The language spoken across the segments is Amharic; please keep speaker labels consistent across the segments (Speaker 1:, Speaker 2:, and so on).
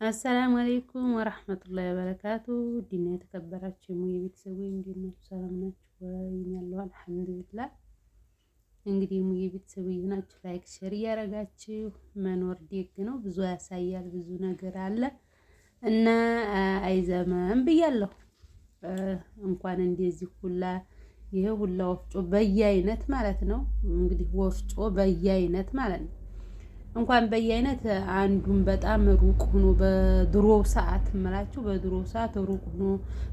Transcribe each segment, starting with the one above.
Speaker 1: አሰላሙ አለይኩም ወራህመቱላሂ ወበረካቱ። ዲና የተከበራችሁ የቤተሰቡ እንዴት ናችሁ? ሰላም ናችሁ ወይ? ያለው አልሐምዱሊላህ። እንግዲህ የቤተሰቡ ናችሁ ላይክ ሼር እያደረጋችሁ መኖር ደግ ነው። ብዙ ያሳያል፣ ብዙ ነገር አለ እና አይዘመም ብያለሁ። እንኳን እንደዚህ ሁላ ይሄ ሁላ ወፍጮ በየአይነት ማለት ነው። እንግዲህ ወፍጮ በየአይነት ማለት ነው። እንኳን በየአይነት አንዱን በጣም ሩቅ ሆኖ በድሮ ሰዓት እምላችሁ በድሮ ሰዓት ሩቅ ሆኖ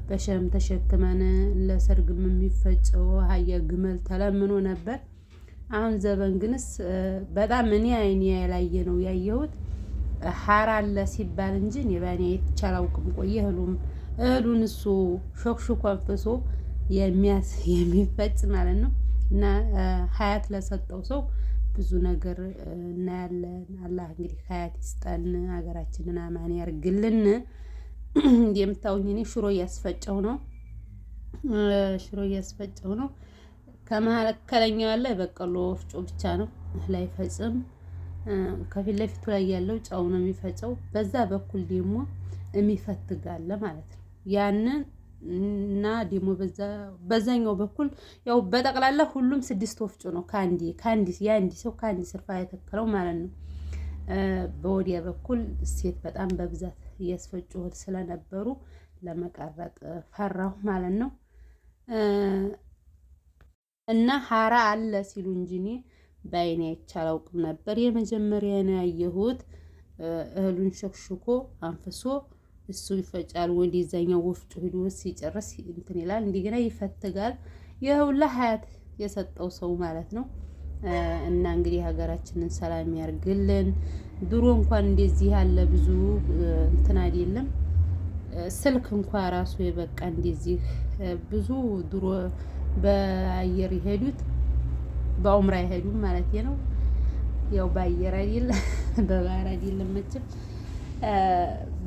Speaker 1: በሸም ተሸክመን ለሰርግም የሚፈጨው አህያ ግመል ተለምኖ ነበር። አሁን ዘበን ግንስ በጣም እኔ አይኔ ያላየ ነው ያየሁት። ሐራ አለ ሲባል እንጂ እኔ ባኔ አይቼ አላውቅም። ቆየ እህሉን እሱ ሾክሹኮ አንፍሶ የሚፈጭ ማለት ነው። እና ሀያት ለሰጠው ሰው ብዙ ነገር እናያለን። አላህ እንግዲህ ሀያት ይስጠን፣ ሀገራችንን አማን ያርግልን። እንደምታውኝ እኔ ሽሮ እያስፈጨው ነው። ከመካከለኛው ያለ የበቀሎ ወፍጮ ብቻ ነው፣ እህል አይፈጭም። ከፊት ለፊቱ ላይ ያለው ጨው ነው የሚፈጨው። በዛ በኩል ደግሞ የሚፈትጋለ ማለት ነው። ያንን እና ደግሞ በዛኛው በኩል ያው በጠቅላላ ሁሉም 6 ወፍጮ ነው። የአንድ ሰው ከአንድ ስርፋ የተከለው ማለት ነው። በወዲያ በኩል ሴት በጣም በብዛት እያስፈጩት ስለነበሩ ለመቀረጥ ፈራሁ ማለት ነው። እና ሐራ አለ ሲሉ እንጂ እኔ በአይኔ አይቼ አላውቅም ነበር። የመጀመሪያ ነው ያየሁት። እህሉን ሸክሽኮ አንፍሶ እሱ ይፈጫል። ወደዛኛው ወፍጮ ሄዶ ሲጨርስ እንትን ይላል። እንደገና ይፈትጋል። የሁላ ሀያት የሰጠው ሰው ማለት ነው። እና እንግዲህ ሀገራችንን ሰላም ያርግልን። ድሮ እንኳን እንደዚህ ያለ ብዙ እንትን አይደለም። ስልክ እንኳን ራሱ የበቃ እንደዚህ ብዙ ድሮ በአየር ይሄዱት በኡምራ ይሄዱም ማለት ነው። ያው በአየር አይደለም በባህር አይደለም መቼም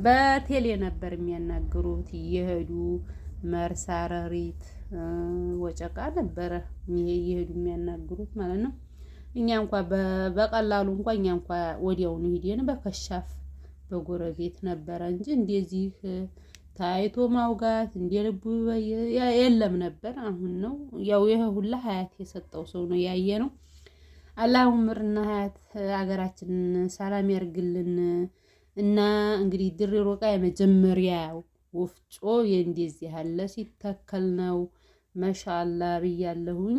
Speaker 1: በቴሌ ነበር የሚያናግሩት። እየሄዱ መርሳ፣ ረሪት፣ ወጨቃ ነበረ እየሄዱ የሚያናግሩት ማለት ነው። እኛ እንኳን በቀላሉ እንኳን እኛ እንኳን ወዲያውኑ ሄደን በከሻፍ በጎረቤት ነበረ እንጂ እንደዚህ ታይቶ ማውጋት እንደ ልቡ የለም ነበር። አሁን ነው ያው ይሄ ሁላ ሀያት የሰጠው ሰው ነው ያየ ነው። አላህ ዑምርና ሀያት ሀገራችንን ሰላም ያርግልን። እና እንግዲህ ድሬ ሮቃ የመጀመሪያው ወፍጮ የእንደዚህ ያለ ሲተከል ነው። ማሻአላ ብያለሁኝ።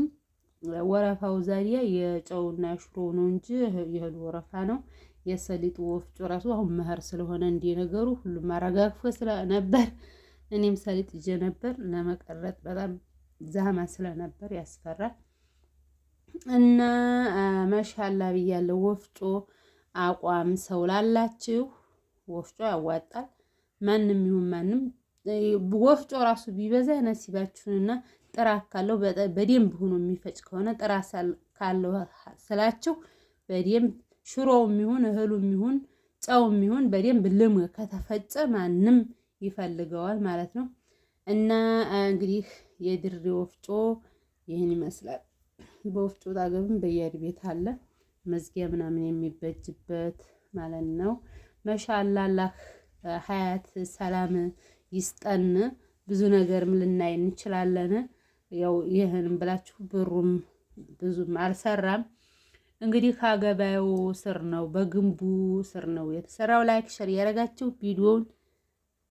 Speaker 1: ወረፋው ዛሬ የጨውና ሽሮ ነው እንጂ የእህሉ ወረፋ ነው። የሰሊጡ ወፍጮ ራሱ አሁን መኸር ስለሆነ እንደነገሩ ሁሉም አረጋግፎ ስለነበር እኔም ሰሊጥ ይዤ ነበር ለመቀረጥ በጣም ዛማ ስለነበር ያስፈራል። እና ማሻአላ ብያለሁ። ወፍጮ አቋም ሰው ላላችሁ ወፍጮ ያዋጣል። ማንም ይሁን ማንም ወፍጮ ራሱ ቢበዛ ነሲባችሁንና ጥራት ካለው በደንብ ሆኖ የሚፈጭ ከሆነ ጥራት ካለው ስላችሁ በደንብ ሽሮውም ይሁን እህሉም ይሁን ጨውም ይሁን በደንብ ልም ከተፈጨ ማንም ይፈልገዋል ማለት ነው። እና እንግዲህ የድሬ ወፍጮ ይህን ይመስላል። በወፍጮ አጠገብም በየአድ ቤት አለ መዝጊያ ምናምን የሚበጅበት ማለት ነው። ማሻአላ አላህ ሀያት ሰላም ይስጠን። ብዙ ነገርም ልናይ እንችላለን። ያው ይህንም ብላችሁ ብሩም ብዙም አልሰራም። እንግዲህ ከገበያው ስር ነው፣ በግንቡ ስር ነው የተሰራው። ላይክ ሸር ያደረጋችሁ ቪዲዮውን